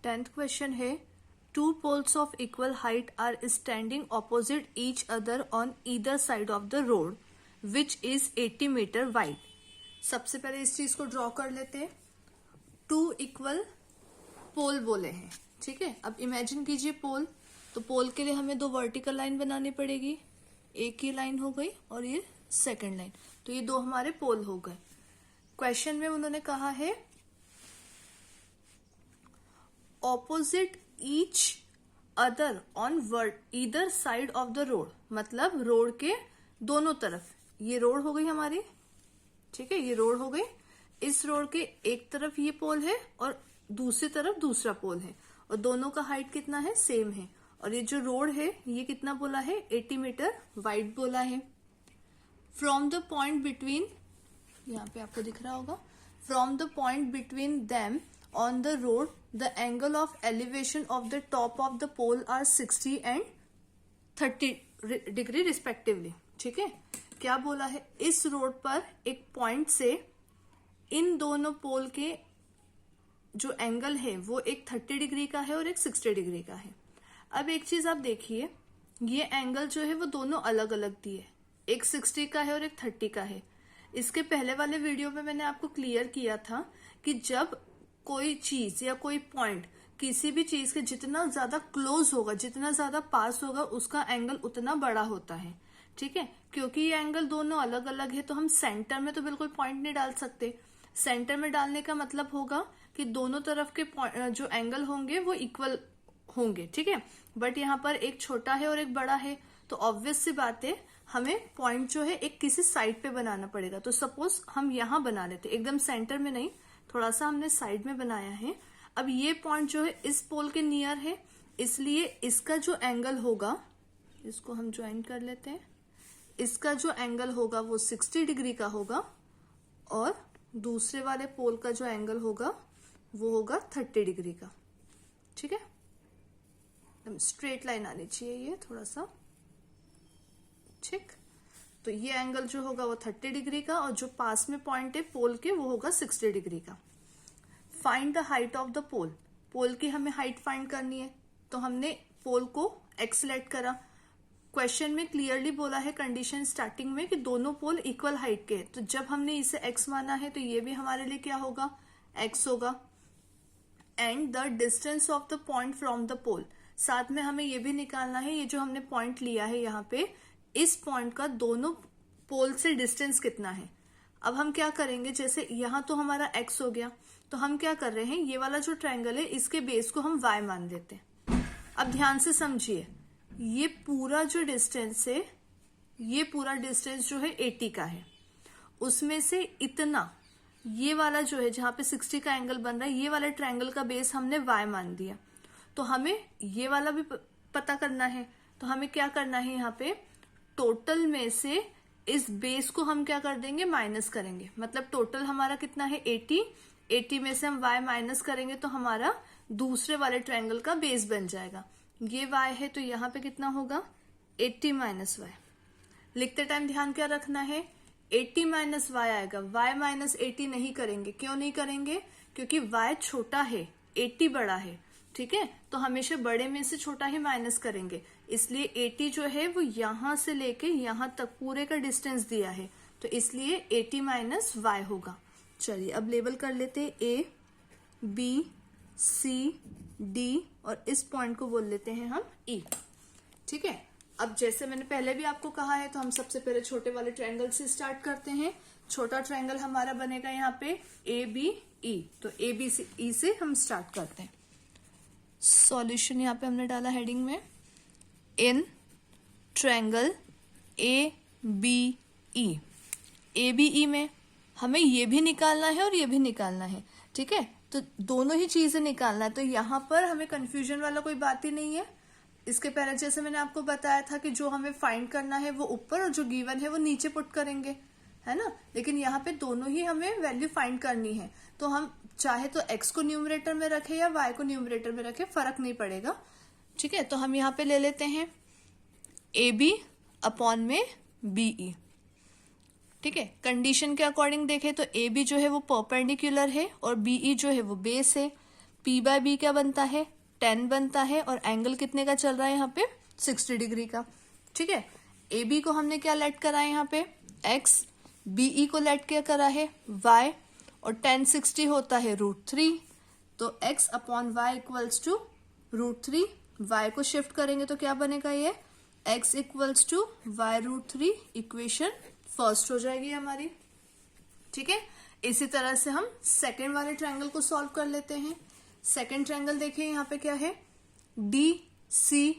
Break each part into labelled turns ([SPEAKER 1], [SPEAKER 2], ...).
[SPEAKER 1] 10th question है, two poles of equal height are standing opposite each other on either side of the road which is 80 metre wide. सबसे पहले इस चीज को draw कर लेते हैं। टू इक्वल पोल बोले हैं, ठीक है। अब इमेजिन कीजिए पोल, तो पोल के लिए हमें दो वर्टिकल लाइन बनानी पड़ेगी। एक ही लाइन हो गई और ये सेकंड लाइन, तो ये दो हमारे पोल हो गए। क्वेश्चन में उन्होंने कहा है opposite each other on either side of the road, मतलब रोड के दोनों तरफ। ये रोड हो गई हमारी, ठीक है, ये रोड हो गई। इस रोड के एक तरफ ये पोल है और दूसरी तरफ दूसरा पोल है, और दोनों का हाइट कितना है, सेम है। और ये जो रोड है ये कितना बोला है, 80 मीटर वाइड बोला है। फ्रॉम द पॉइंट बिटवीन, यहाँ पे आपको दिख रहा होगा, from the point between them on the road the angle of elevation of the top of the pole are 60 and 30 degree respectively, ठीक है। क्या बोला है, इस रोड पर एक पॉइंट से इन दोनों पोल के जो एंगल है वो एक 30 डिग्री का है और एक 60 डिग्री का है। अब एक चीज आप देखिए, ये एंगल जो है वो दोनों अलग अलग दिए, एक 60 का है और एक 30 का है। इसके पहले वाले वीडियो में मैंने आपको क्लियर किया था कि जब कोई चीज या कोई पॉइंट किसी भी चीज के जितना ज्यादा क्लोज होगा, जितना ज्यादा पास होगा, उसका एंगल उतना बड़ा होता है, ठीक है। क्योंकि ये एंगल दोनों अलग अलग है तो हम सेंटर में तो बिल्कुल पॉइंट नहीं डाल सकते। सेंटर में डालने का मतलब होगा कि दोनों तरफ के जो एंगल होंगे वो इक्वल होंगे, ठीक है। बट यहाँ पर एक छोटा है और एक बड़ा है, तो ऑब्वियस सी बात है हमें पॉइंट जो है एक किसी साइड पे बनाना पड़ेगा। तो सपोज हम यहाँ बना लेते, एकदम सेंटर में नहीं, थोड़ा सा हमने साइड में बनाया है। अब ये पॉइंट जो है इस पोल के नियर है, इसलिए इसका जो एंगल होगा, इसको हम ज्वाइन कर लेते हैं, इसका जो एंगल होगा वो 60 डिग्री का होगा और दूसरे वाले पोल का जो एंगल होगा वो होगा 30 डिग्री का, ठीक है। एकदम स्ट्रेट लाइन आनी चाहिए ये थोड़ा सा, ठीक। तो ये एंगल जो होगा वो 30 डिग्री का और जो पास में पॉइंट है पोल के वो होगा 60 डिग्री का। Find the height of the pole, pole की हमें हाइट फाइंड करनी है, तो हमने पोल को x सेलेक्ट करा। क्वेश्चन में क्लियरली बोला है कंडीशन स्टार्टिंग में कि दोनों पोल इक्वल हाइट के हैं, तो जब हमने इसे x माना है तो ये भी हमारे लिए क्या होगा, x होगा। And the distance of the point from the pole, साथ में हमें ये भी निकालना है ये जो हमने पॉइंट लिया है यहाँ पे, इस पॉइंट का दोनों पोल से डिस्टेंस कितना है। अब हम क्या करेंगे, जैसे यहाँ तो हमारा x हो गया, तो हम क्या कर रहे हैं, ये वाला जो ट्रायंगल है इसके बेस को हम y मान देते हैं। अब ध्यान से समझिए, ये पूरा जो डिस्टेंस है, ये पूरा डिस्टेंस जो है 80 का है, उसमें से इतना ये वाला जो है जहां पे 60 का एंगल बन रहा है, ये वाला ट्रायंगल का बेस हमने y मान दिया। तो हमें ये वाला भी पता करना है, तो हमें क्या करना है, यहाँ पे टोटल में से इस बेस को हम क्या कर देंगे, माइनस करेंगे। मतलब टोटल हमारा कितना है 80, 80 में से हम y माइनस करेंगे तो हमारा दूसरे वाले ट्रायंगल का बेस बन जाएगा। ये y है तो यहाँ पे कितना होगा, 80 माइनस y। लिखते टाइम ध्यान क्या रखना है, 80 माइनस y आएगा, y माइनस 80 नहीं करेंगे। क्यों नहीं करेंगे, क्योंकि y छोटा है, 80 बड़ा है, ठीक है। तो हमेशा बड़े में से छोटा ही माइनस करेंगे, इसलिए 80 जो है वो यहां से लेके यहां तक पूरे का डिस्टेंस दिया है, तो इसलिए 80 माइनस y होगा। चलिए अब लेबल कर लेते हैं, A, B, C, D और इस पॉइंट को बोल लेते हैं हम E, ठीक है। अब जैसे मैंने पहले भी आपको कहा है, तो हम सबसे पहले छोटे वाले ट्रायंगल से स्टार्ट करते हैं। छोटा ट्रायंगल हमारा बनेगा यहाँ पे ABE, तो ABE से हम स्टार्ट करते हैं। सॉल्यूशन यहाँ पे हमने डाला हेडिंग में, इन ट्रायंगल ABE, ABE में हमें ये भी निकालना है और ये भी निकालना है, ठीक है। तो दोनों ही चीजें निकालना है, तो यहाँ पर हमें कंफ्यूजन वाला कोई बात ही नहीं है। इसके पहले जैसे मैंने आपको बताया था कि जो हमें फाइंड करना है वो ऊपर और जो गिवन है वो नीचे पुट करेंगे, है ना। लेकिन यहाँ पे दोनों ही हमें वैल्यू फाइंड करनी है, तो हम चाहे तो x को न्यूमरेटर में रखे या y को न्यूमरेटर में रखे, फर्क नहीं पड़ेगा, ठीक है। तो हम यहाँ पे ले लेते हैं AB अपॉन में BE, ठीक है। कंडीशन के अकॉर्डिंग देखें तो AB जो है वो परपेंडिकुलर है और BE जो है वो बेस है। P बाय बी क्या बनता है 10 बनता है और एंगल कितने का चल रहा है यहाँ पे 60 डिग्री का। ठीक है, ए बी को हमने क्या लेट करा है यहाँ पे x, बीई को लेट क्या करा है y और tan 60 होता है √3, तो x upon y equals to √3। y को शिफ्ट करेंगे तो क्या बनेगा ये x equals to y √3, equation first हो जाएगी हमारी। ठीक है, इसी तरह से हम सेकेंड वाले ट्रायंगल को सॉल्व कर लेते हैं। सेकेंड ट्रायंगल देखिए यहाँ पे क्या है DCE।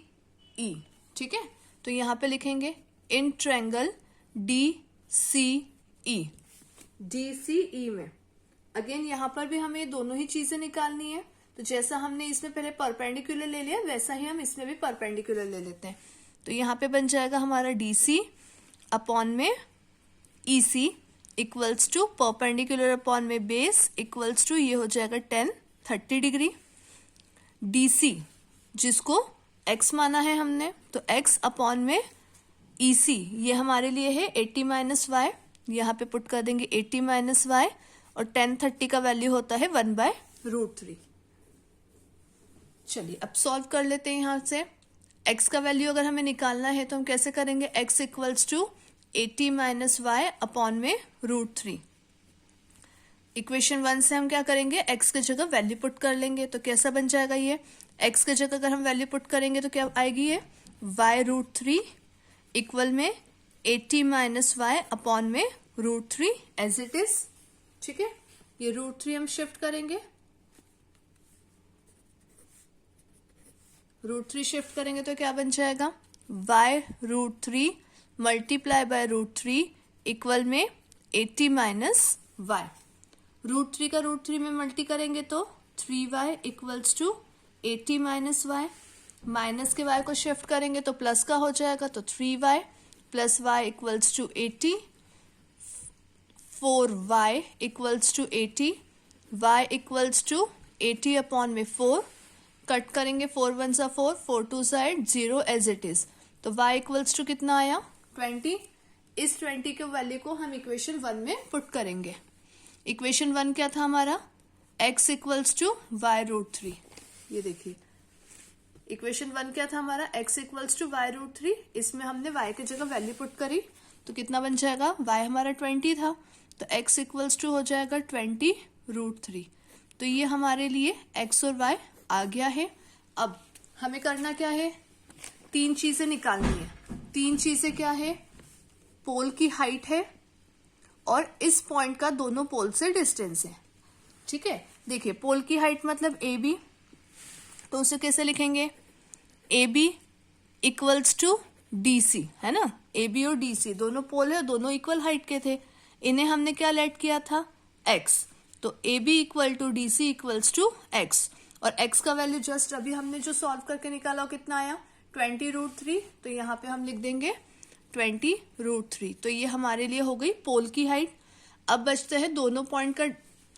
[SPEAKER 1] ठीक है, तो यहाँ पे लिखेंगे इन ट्रायंगल DCE। DCE में अगेन यहाँ पर भी हमें दोनों ही चीजें निकालनी है, तो जैसा हमने इसमें पहले परपेंडिकुलर ले लिया वैसा ही हम इसमें भी परपेंडिकुलर ले लेते हैं। तो यहाँ पे बन जाएगा हमारा DC अपॉन में EC equals to perpendicular upon में बेस इक्वल्स टू ये हो जाएगा 30 डिग्री। DC जिसको x माना है हमने, तो x अपॉन में EC ये हमारे लिए है 80 माइनस वाई, यहाँ पे पुट कर देंगे 80 माइनस वाई और 10/30 का वैल्यू होता है 1/√3। चलिए अब सॉल्व कर लेते हैं। यहाँ से x का वैल्यू अगर हमें निकालना है तो हम कैसे करेंगे x equals to 80 minus y upon में √3। इक्वेशन 1 से हम क्या करेंगे x की जगह वैल्यू पुट कर लेंगे, तो कैसा बन जाएगा ये x की जगह अगर हम वैल्यू पुट करेंगे तो क्या आएगी ये y√3 इक्वल में 80 माइनस वाई अपॉन में √3 एज इट इज। ठीक है, ये √3 हम शिफ्ट करेंगे, √3 शिफ्ट करेंगे तो क्या बन जाएगा y√3 मल्टीप्लाई बाय √3 इक्वल में 80 माइनस वाई। √3 का √3 में मल्टी करेंगे तो 3y equals to 80 minus y, minus के y को शिफ्ट करेंगे तो प्लस का हो जाएगा, तो 3y plus y equals to 80, 4y equals to 80, y equals to 80 upon में 4, कट करेंगे 4 1 सा 4, 4 2 सा 8, 0 एज इट इज, तो y इक्वल्स टू कितना आया 20। इस 20 के वैल्यू को हम इक्वेशन 1 में पुट करेंगे। इक्वेशन 1 क्या था हमारा x इक्वल्स टू y√3। ये देखिए इक्वेशन 1 क्या था हमारा x इक्वल्स टू y√3, इसमें हमने y की जगह वैल्यू पुट करी तो कितना बन जाएगा y हमारा 20 था तो x इक्वल्स टू हो जाएगा 20√3। तो ये हमारे लिए x और y आ गया है। अब हमें करना क्या है, 3 चीजें निकालनी है। 3 चीजें क्या है, पोल की हाइट है और इस पॉइंट का दोनों पोल से डिस्टेंस है। ठीक है, देखिए पोल की हाइट मतलब ए बी, तो उसे कैसे लिखेंगे A B equals to D C, है ना। ए बी और डी सी दोनों पोल है, दोनों इक्वल हाइट के थे, इन्हें हमने क्या लेट किया था एक्स, तो A B equal to D C equals to X, और एक्स का वैल्यू जस्ट अभी हमने जो सॉल्व करके निकाला वो कितना आया 20√3, तो यहाँ पे हम लिख देंगे 20√3। तो ये हमारे लिए हो गई पोल की हाइट। अब बचते हैं दोनों पॉइंट का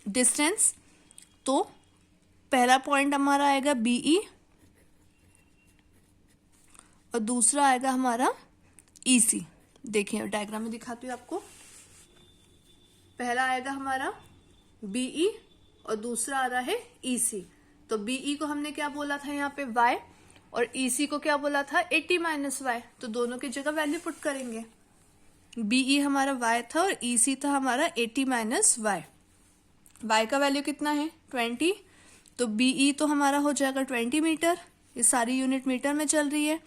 [SPEAKER 1] डिस्टेंस, तो पहला पॉइंट हमारा आएगा बीई और दूसरा आएगा हमारा ईसी। देखिए डायग्राम में दिखाती हूँ आपको, पहला आएगा हमारा बीई और दूसरा आ रहा है ईसी। तो बीई को हमने क्या बोला था यहाँ पे y, और ईसी को क्या बोला था 80 माइनस वाई, तो दोनों की जगह वैल्यू पुट करेंगे। बीई हमारा y था और ईसी था हमारा 80 माइनस वाई। y का वैल्यू कितना है 20, तो बीई तो हमारा हो जाएगा 20 मीटर, ये सारी यूनिट मीटर में चल रही है,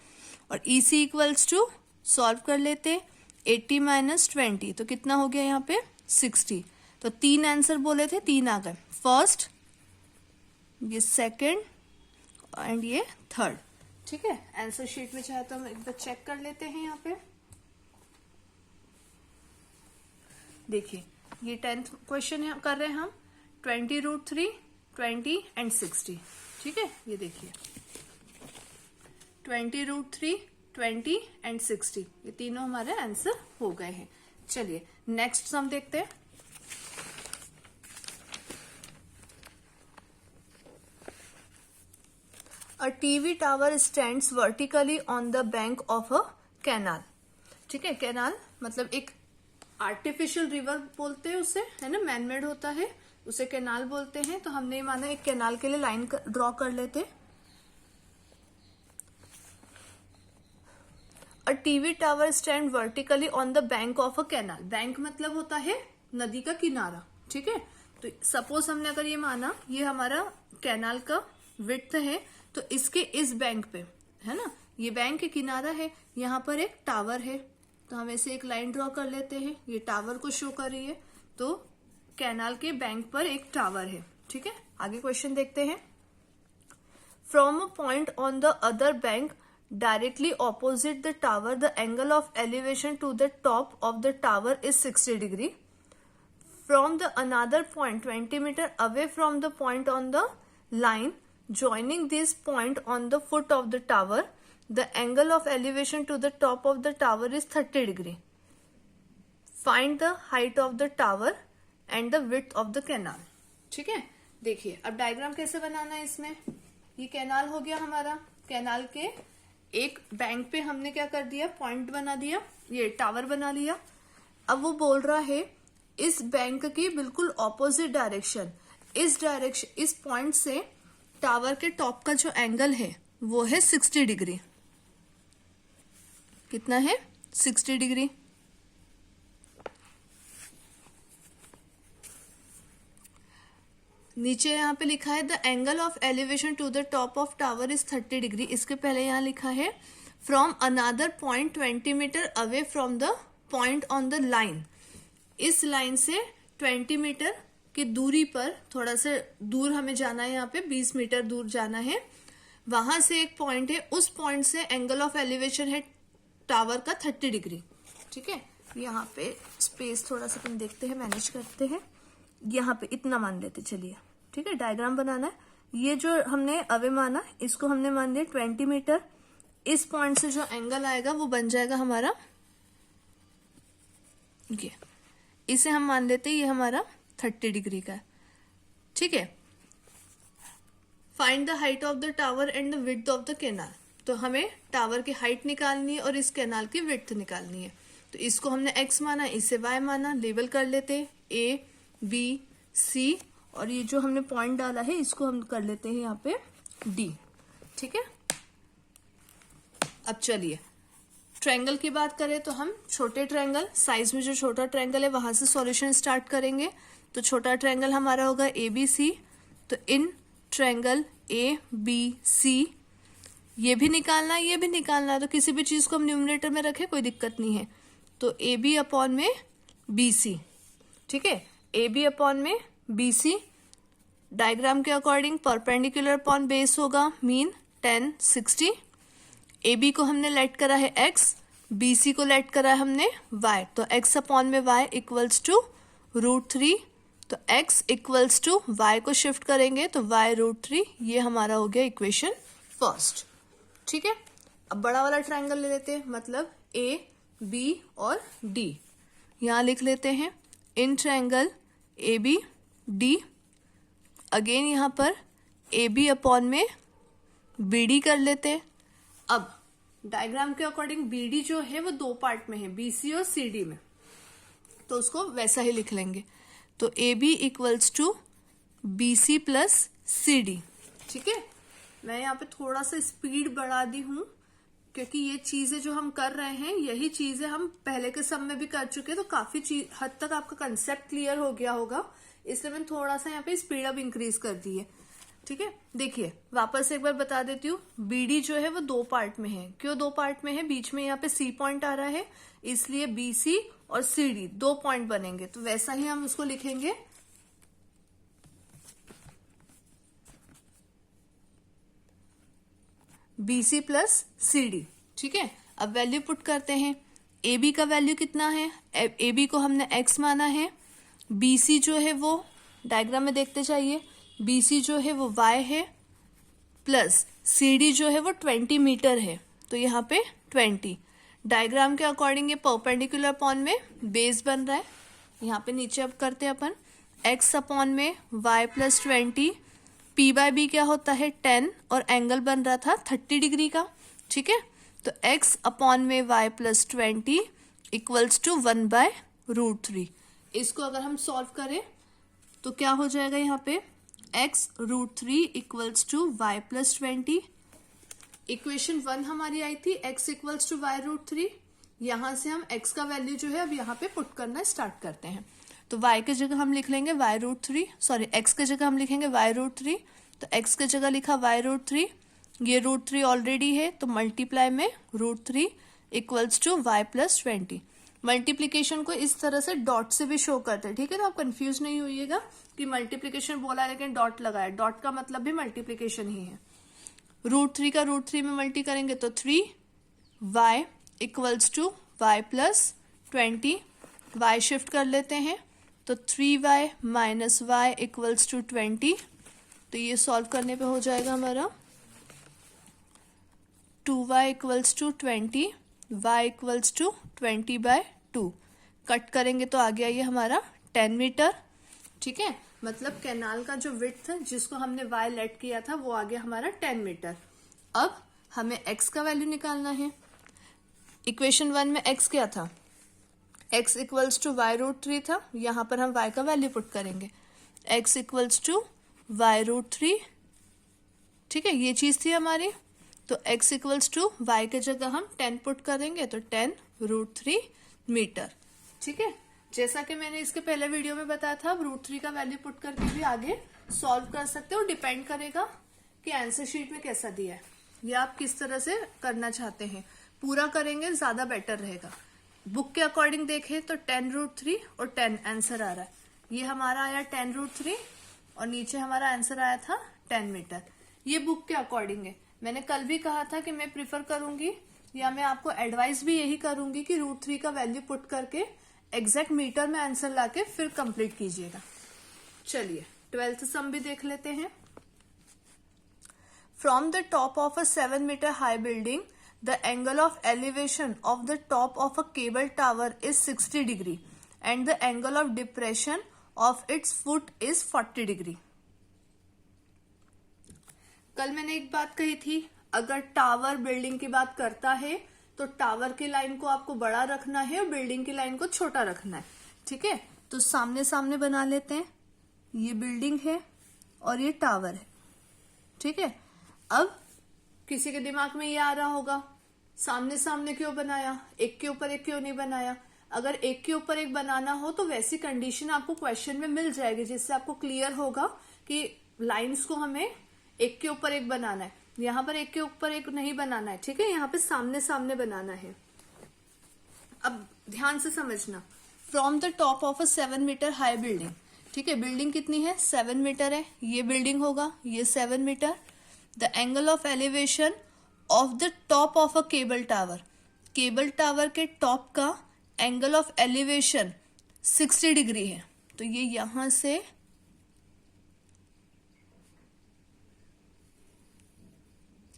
[SPEAKER 1] और ईसी इक्वल्स टू सॉल्व कर लेते 80 माइनस 20, तो कितना हो गया यहाँ पे 60। तो 3 आंसर बोले थे, 3 आ गए, फर्स्ट, ये सेकंड एंड ये थर्ड। ठीक है, आंसर शीट में चाहे तो हम एक बार चेक कर लेते हैं। यहाँ पे देखिए ये 10th क्वेश्चन कर रहे हैं हम, 20√3, 20 एंड 60। ठीक है, ये देखिए 20√3, 20 एंड 60, ये तीनों हमारे आंसर हो गए हैं। चलिए नेक्स्ट सम देखते हैं। A TV tower stands vertically on the bank of a canal। ठीक है, कैनाल मतलब एक आर्टिफिशियल रिवर बोलते हैं उसे, है ना, मैनमेड होता है, उसे कैनाल बोलते हैं। तो हमने माना एक कैनाल के लिए लाइन ड्रॉ कर लेते। A TV tower stand vertically on the bank of a canal. Bank मतलब होता है नदी का किनारा, ठीक है। तो सपोज हमने अगर ये माना ये हमारा कैनाल का विड्थ है, तो इसके इस बैंक पे है ना, ये बैंक के किनारा है, यहाँ पर एक टावर है, तो हम ऐसे एक लाइन ड्रॉ कर लेते हैं। ये टावर को शो कर रही है, तो कैनाल के बैंक पर एक टावर है, ठीक है। आगे क्वेश्चन देखते हैं। From a point on the other bank directly opposite the tower, the angle of elevation to the top of the tower is 60 degree. From the another point 20 meter away from the point on the line joining this point on the foot of the tower, the angle of elevation to the top of the tower is 30 degree. Find the height of the tower and the width of the canal. ठीक है, देखिए अब diagram कैसे बनाना है इसमें। ये canal हो गया हमारा, कैनाल के एक बैंक पे हमने क्या कर दिया, पॉइंट बना दिया, ये टावर बना लिया। अब वो बोल रहा है इस बैंक की बिल्कुल ऑपोजिट डायरेक्शन, इस पॉइंट से टावर के टॉप का जो एंगल है वो है 60 डिग्री। कितना है, 60 डिग्री। नीचे यहाँ पे लिखा है the angle of elevation to the top of tower is 30 degree. इसके पहले यहाँ लिखा है from another point 20 metre away from the point on the line. इस लाइन से 20 मीटर की दूरी पर, थोड़ा सा दूर हमें जाना है, यहाँ पे 20 मीटर दूर जाना है। वहां से एक पॉइंट है, उस पॉइंट से एंगल ऑफ एलिवेशन है टावर का 30 डिग्री, ठीक है। यहाँ पे स्पेस थोड़ा सा अपन देखते हैं, मैनेज करते हैं। यहाँ पे इतना मान लेते चलिए, ठीक है। डायग्राम बनाना है। ये जो हमने अवे माना, इसको हमने मान लिया 20 मीटर। इस पॉइंट से जो एंगल आएगा वो बन जाएगा हमारा ये, इसे हम मान लेते हैं ये हमारा 30 डिग्री का है, ठीक है। Find the height of the tower and the width of the canal. तो हमें टावर की हाइट निकालनी है और इस कैनाल की विड्थ निकालनी है। तो इसको हमने x माना, इसे y माना, लेबल कर लेते A B C, और ये जो हमने पॉइंट डाला है इसको हम कर लेते हैं यहाँ पे D, ठीक है। अब चलिए ट्रायंगल की बात करें तो हम छोटे ट्रायंगल, साइज में जो छोटा ट्रायंगल है वहां से सॉल्यूशन स्टार्ट करेंगे। तो छोटा ट्रायंगल हमारा होगा ABC। तो इन ट्रायंगल ABC ये भी निकालना है, ये भी निकालना है, तो किसी भी चीज को हम न्यूमरेटर में रखें कोई दिक्कत नहीं है। तो AB अपॉन में BC, ठीक है। AB अपॉन में BC डायग्राम के अकॉर्डिंग परपेंडिकुलर अपॉन बेस होगा, मीन 10 60। AB को हमने लेट करा है x, BC को लेट करा है हमने y। तो x अपॉन में y इक्वल्स टू √3। तो x इक्वल्स टू y को शिफ्ट करेंगे तो y √3। ये हमारा हो गया इक्वेशन फर्स्ट, ठीक है। अब बड़ा वाला ट्रायंगल ले लेते हैं, मतलब A B और D। यहां लिख लेते हैं in triangle AB D। Again यहां पर AB अपॉन में BD कर लेते हैं। अब डायग्राम के अकॉर्डिंग BD जो है वो दो पार्ट में है, BC और CD में, तो उसको वैसा ही लिख लेंगे। तो AB equals to BC plus CD, ठीक है। मैं यहाँ पे थोड़ा सा स्पीड बढ़ा दी हूं क्योंकि ये चीजें जो हम कर रहे हैं यही चीजें हम पहले के सम में भी कर चुके हैं, तो काफी हद तक आपका कंसेप्ट क्लियर हो गया होगा, इसलिए मैंने थोड़ा सा यहाँ पे स्पीड अब इंक्रीज कर दी है, ठीक है। देखिए वापस एक बार बता देती हूँ, BD जो है वो दो पार्ट में है। क्यों दो पार्ट में है, बीच में यहाँ पे C पॉइंट आ रहा है, इसलिए BC और CD दो पॉइंट बनेंगे। तो वैसा ही हम उसको लिखेंगे BC प्लस CD, ठीक है। अब वैल्यू पुट करते हैं। AB का वैल्यू कितना है, AB को हमने x माना है। BC जो है वो डायग्राम में देखते जाइए, BC जो है वो y है, प्लस CD जो है वो 20 मीटर है, तो यहाँ पे 20। डायग्राम के अकॉर्डिंग ये परपेंडिकुलर अपॉन में बेस बन रहा है। यहाँ पे नीचे अब करते हैं अपन x अपॉन में y plus 20। P by B क्या होता है 10, और एंगल बन रहा था 30 डिग्री का, ठीक है। तो x अपॉन में y प्लस 20 इक्वल्स टू 1/√3। इसको अगर हम सॉल्व करें तो क्या हो जाएगा यहाँ पे x√3 equals to y plus 20। Equation 1 हमारी आई थी x इक्वल्स टू y√3। यहां से हम x का वैल्यू जो है अब यहाँ पे पुट करना स्टार्ट करते हैं। तो y के जगह हम लिख लेंगे y√3, सॉरी x के जगह हम लिखेंगे y√3। तो x के जगह लिखा y√3, ये √3 ऑलरेडी है तो मल्टीप्लाई में √3 equals to y plus 20। Multiplication को इस तरह से डॉट से भी शो करते हैं, ठीक है ना, आप कंफ्यूज नहीं होइएगा कि मल्टीप्लीकेशन बोला है लेकिन डॉट लगाया। डॉट का मतलब भी मल्टीप्लीकेशन ही है। √3 का √3 में मल्टी करेंगे तो 3y equals to y plus 20। y shift कर लेते हैं तो 3y minus y equals to 20। तो ये सॉल्व करने पे हो जाएगा हमारा 2y equals to 20, y equals to 20/2। Cut करेंगे तो आ गया ये हमारा 10 मीटर, ठीक है। मतलब कैनाल का जो विड्थ जिसको हमने y लेट किया था वो आ गया हमारा 10 मीटर। अब हमें x का वैल्यू निकालना है। इक्वेशन 1 में x क्या था, x इक्वल्स टू y√3 था। यहां पर हम y का वैल्यू पुट करेंगे, x इक्वल्स टू y√3, ठीक है, ये चीज थी हमारी। तो x इक्वल्स टू y के जगह हम 10 पुट करेंगे तो 10√3 मीटर, ठीक है। जैसा कि मैंने इसके पहले वीडियो में बताया था, आप √3 का वैल्यू पुट करके भी आगे सॉल्व कर सकते हो। डिपेंड करेगा कि आंसर शीट में कैसा दिया है या आप किस तरह से करना चाहते हैं। पूरा करेंगे ज्यादा बेटर रहेगा। बुक के अकॉर्डिंग देखें तो 10√3 और 10 आंसर आ रहा है। ये हमारा आया 10√3 और नीचे हमारा आंसर आया था 10 मीटर। ये बुक के अकॉर्डिंग है। मैंने कल भी कहा था कि मैं प्रिफर करूंगी या मैं आपको एडवाइस भी यही करूंगी कि √3 का वैल्यू पुट करके एग्जैक्ट मीटर में आंसर लाके फिर कंप्लीट कीजिएगा। चलिए 12th सम भी देख लेते हैं। From the top of a 7 metre high building the angle of elevation of the top of a cable tower is 60 degree and the angle of depression of its foot is 40 degree. कल मैंने एक बात कही थी, अगर tower building की बात करता है तो टावर की लाइन को आपको बड़ा रखना है और बिल्डिंग की लाइन को छोटा रखना है, ठीक है। तो सामने सामने बना लेते हैं, ये बिल्डिंग है और ये टावर है, ठीक है। अब किसी के दिमाग में ये आ रहा होगा सामने सामने क्यों बनाया, एक के ऊपर एक क्यों नहीं बनाया। अगर एक के ऊपर एक बनाना हो तो वैसी कंडीशन आपको क्वेश्चन में मिल जाएगी जिससे आपको क्लियर होगा कि लाइंस को हमें एक के ऊपर एक बनाना है। यहाँ पर एक के ऊपर एक नहीं बनाना है, ठीक है, यहाँ पे सामने सामने बनाना है। अब ध्यान से समझना, from the top of a 7 metre high building, ठीक है, बिल्डिंग कितनी है 7 मीटर है, ये बिल्डिंग होगा, ये 7 metre. The angle of elevation of the top of a cable tower, cable tower के टॉप का एंगल ऑफ एलिवेशन 60 डिग्री है। तो ये यहां से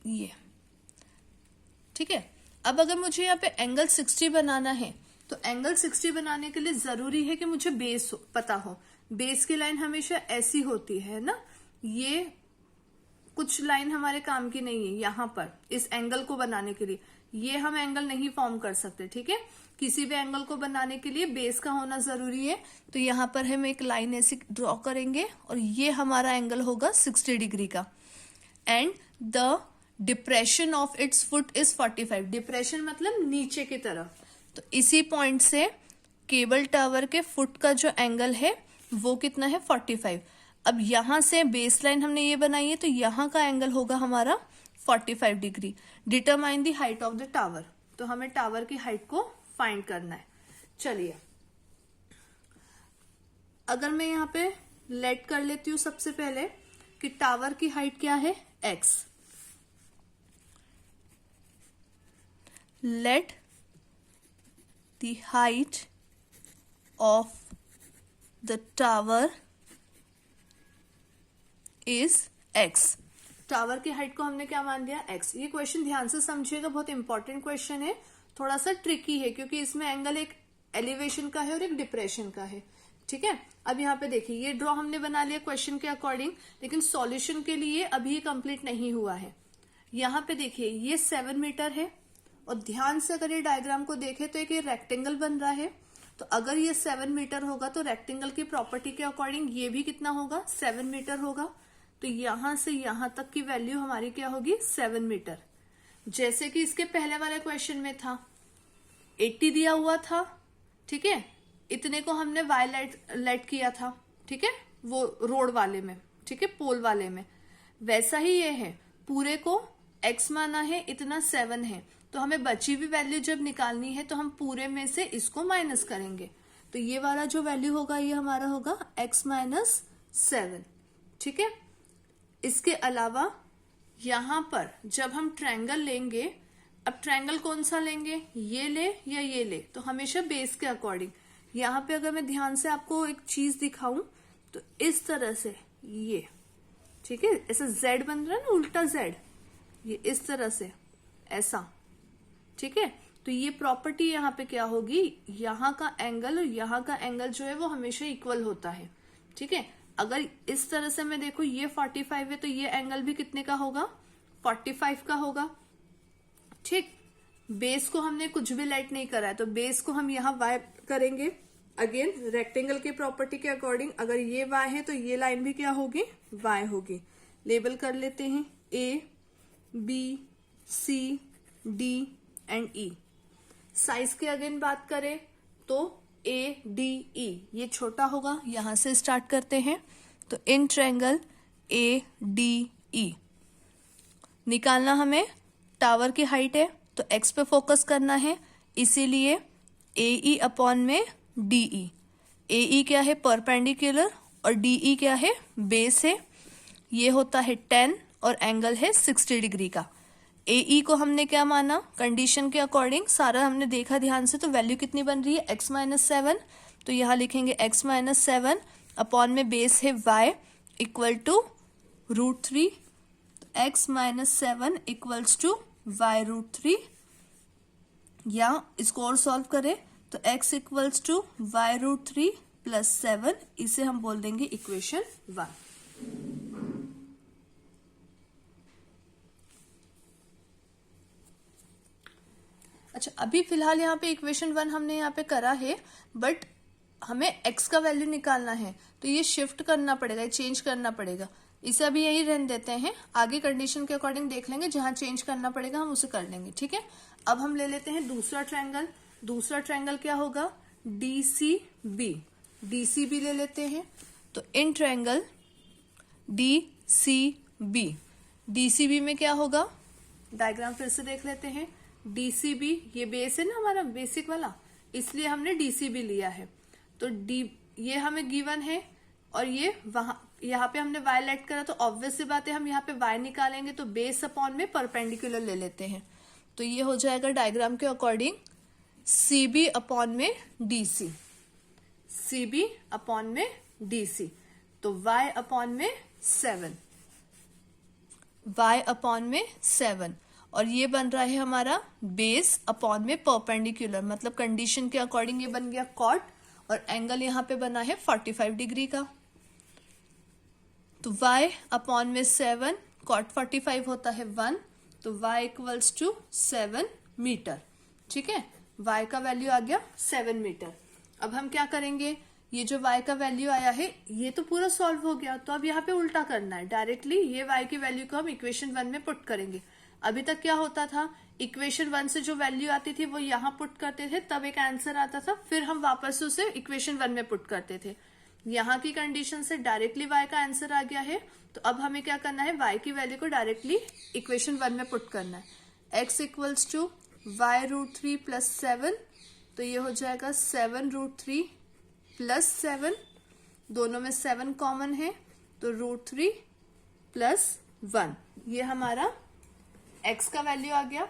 [SPEAKER 1] ये, ठीक है। अब अगर मुझे यहाँ पे एंगल 60 बनाना है तो एंगल 60 बनाने के लिए जरूरी है कि मुझे बेस पता हो। बेस की लाइन हमेशा ऐसी होती है ना, ये कुछ लाइन हमारे काम की नहीं है। यहाँ पर इस एंगल को बनाने के लिए ये हम एंगल नहीं फॉर्म कर सकते, ठीक है। किसी भी एंगल को बनाने के लिए बेस का होना जरूरी है। तो यहाँ पर हम एक लाइन ऐसी ड्रॉ करेंगे और ये हमारा एंगल होगा 60 डिग्री का। And the depression of its foot is 45, depression मतलब नीचे की तरफ। तो इसी पॉइंट से केबल टावर के फुट का जो एंगल है वो कितना है 45। अब यहां से बेस लाइन हमने ये बनाई है तो यहां का एंगल होगा हमारा 45 degree. Determine the height of the tower, तो हमें टावर की हाइट को फाइंड करना है। चलिए अगर मैं यहाँ पे लेट कर लेती हूँ सबसे पहले कि टावर की हाइट क्या है x, let the height of the tower is x। Tower की हाइट को हमने क्या मान लिया x। ये क्वेश्चन ध्यान से समझिएगा, बहुत इंपॉर्टेंट क्वेश्चन है, थोड़ा सा ट्रिकी है क्योंकि इसमें एंगल एक एलिवेशन का है और एक डिप्रेशन का है, ठीक है। अब यहाँ पे देखिए ये ड्रॉ हमने बना लिया क्वेश्चन के अकॉर्डिंग, लेकिन सॉल्यूशन के लिए अभी कंप्लीट नहीं हुआ है। यहाँ पे देखिए ये 7 मीटर है और ध्यान से अगर ये डायग्राम को देखें तो एक ये रेक्टेंगल बन रहा है तो अगर ये 7 मीटर होगा तो रेक्टेंगल की प्रॉपर्टी के अकॉर्डिंग ये भी कितना होगा, 7 मीटर होगा। तो यहां से यहां तक की वैल्यू हमारी क्या होगी, 7 मीटर। जैसे कि इसके पहले वाले क्वेश्चन में था 80 दिया हुआ था, ठीक है, इतने को हमने वाई लेट किया था, ठीक है, वो रोड वाले में, ठीक है, पोल वाले में। वैसा ही ये है, पूरे को x माना है, इतना 7 है, तो हमें बची हुई वैल्यू जब निकालनी है तो हम पूरे में से इसको माइनस करेंगे। तो ये वाला जो वैल्यू होगा ये हमारा होगा x माइनस 7, ठीक है। इसके अलावा यहां पर जब हम ट्रायंगल लेंगे, अब ट्रायंगल कौन सा लेंगे, ये ले या ये ले, तो हमेशा बेस के अकॉर्डिंग। यहाँ पे अगर मैं ध्यान से आपको एक चीज दिखाऊं तो इस तरह से ये, ठीक है, ऐसा z बन रहा है ना, उल्टा z, ये इस तरह से ऐसा, ठीक है। तो ये प्रॉपर्टी यहाँ पे क्या होगी, यहाँ का एंगल और यहाँ का एंगल जो है वो हमेशा इक्वल होता है, ठीक है। अगर इस तरह से मैं देखो ये 45 है तो ये एंगल भी कितने का होगा, 45 का होगा, ठीक। बेस को हमने कुछ भी लाइट नहीं करा है तो बेस को हम यहाँ y करेंगे। अगेन रेक्टेंगल की प्रॉपर्टी के अकॉर्डिंग अगर ये y है तो ये लाइन भी क्या होगी, y होगी। लेबल कर लेते हैं A, B, C, D and E। Size की अगेन बात करें तो A, D, E ये छोटा होगा, यहां से स्टार्ट करते हैं। तो in triangle A, D, E निकालना हमें, टावर की हाइट है तो x पे फोकस करना है, इसीलिए AE अपॉन में DE। AE क्या है, परपेंडिकुलर, और DE क्या है, बेस है। ये होता है 10 और एंगल है 60 डिग्री का। AE को हमने क्या माना, कंडीशन के अकॉर्डिंग सारा हमने देखा ध्यान से, तो वैल्यू कितनी बन रही है, x माइनस 7। तो यहाँ लिखेंगे x माइनस 7 अपॉन में बेस है y equal to √3। x minus 7 equals to y √3, या इसको और सॉल्व करें तो x equals to y √3 plus 7, इसे हम बोल देंगे इक्वेशन 1। अच्छा, अभी फिलहाल यहाँ पे इक्वेशन 1 हमने यहाँ पे करा है, बट हमें x का वैल्यू निकालना है तो ये शिफ्ट करना पड़ेगा, चेंज करना पड़ेगा। इसे अभी यही रहने देते हैं, आगे कंडीशन के अकॉर्डिंग देख लेंगे, जहां चेंज करना पड़ेगा हम उसे कर लेंगे, ठीक है। अब हम ले लेते हैं दूसरा ट्रायंगल। दूसरा ट्रायंगल क्या होगा, DCB। DCB ले लेते हैं। तो इन ट्रायंगल DCB, DCB में क्या होगा, डायग्राम फिर से देख लेते हैं। DCB ये बेस है ना हमारा बेसिक वाला, इसलिए हमने DCB लिया है। तो ये हमें गिवन है और ये वहां, यहाँ पे हमने y लेट करा तो ऑब्वियस सी बात है हम यहाँ पे y निकालेंगे, तो बेस अपॉन में परपेंडिकुलर ले लेते हैं। तो ये हो जाएगा डायग्राम के अकॉर्डिंग CB अपॉन में DC, CB अपॉन में DC। तो y अपॉन में 7, y अपॉन में 7, और ये बन रहा है हमारा बेस अपॉन में परपेंडिकुलर, मतलब कंडीशन के अकॉर्डिंग ये बन गया कॉट, और एंगल यहाँ पे बना है 45 डिग्री का। तो y अपॉन में 7, कॉट 45 होता है 1, तो y इक्वल्स टू 7 मीटर, ठीक है। y का वैल्यू आ गया 7 मीटर। अब हम क्या करेंगे, ये जो y का वैल्यू आया है ये तो पूरा सॉल्व हो गया, तो अब यहाँ पे उल्टा करना है, डायरेक्टली ये y की वैल्यू को हम इक्वेशन 1 में पुट करेंगे। अभी तक क्या होता था, इक्वेशन 1 से जो वैल्यू आती थी वो यहाँ पुट करते थे, तब एक आंसर आता था, फिर हम वापस उसे इक्वेशन 1 में पुट करते थे। यहाँ की कंडीशन से डायरेक्टली y का आंसर आ गया है, तो अब हमें क्या करना है, y की वैल्यू को डायरेक्टली इक्वेशन 1 में पुट करना है। x equals to y √3 plus 7, तो ये हो जाएगा 7 √3 प्लस 7, दोनों में 7 कॉमन है, तो √3 प्लस 1, ये हमारा x का वैल्यू आ गया।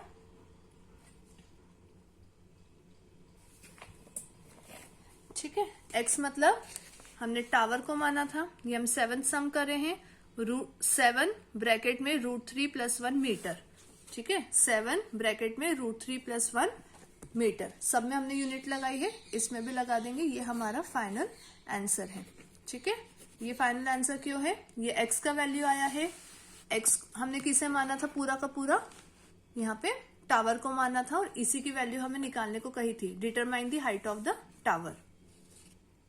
[SPEAKER 1] ठीक है, x मतलब हमने टावर को माना था, ये हम 7 सम कर रहे हैं, 7 ब्रैकेट में √3 प्लस 1 मीटर, ठीक है, 7 ब्रैकेट में √3 प्लस 1 मीटर। सब में हमने यूनिट लगाई है, इसमें भी लगा देंगे, ये हमारा फाइनल आंसर है, ठीक है। ये फाइनल आंसर क्यों है, ये x का वैल्यू आया है, x हमने किसे माना था, पूरा का पूरा यहाँ पे टावर को माना था, और इसी की वैल्यू हमें निकालने को कही थी, determine the height of the tower.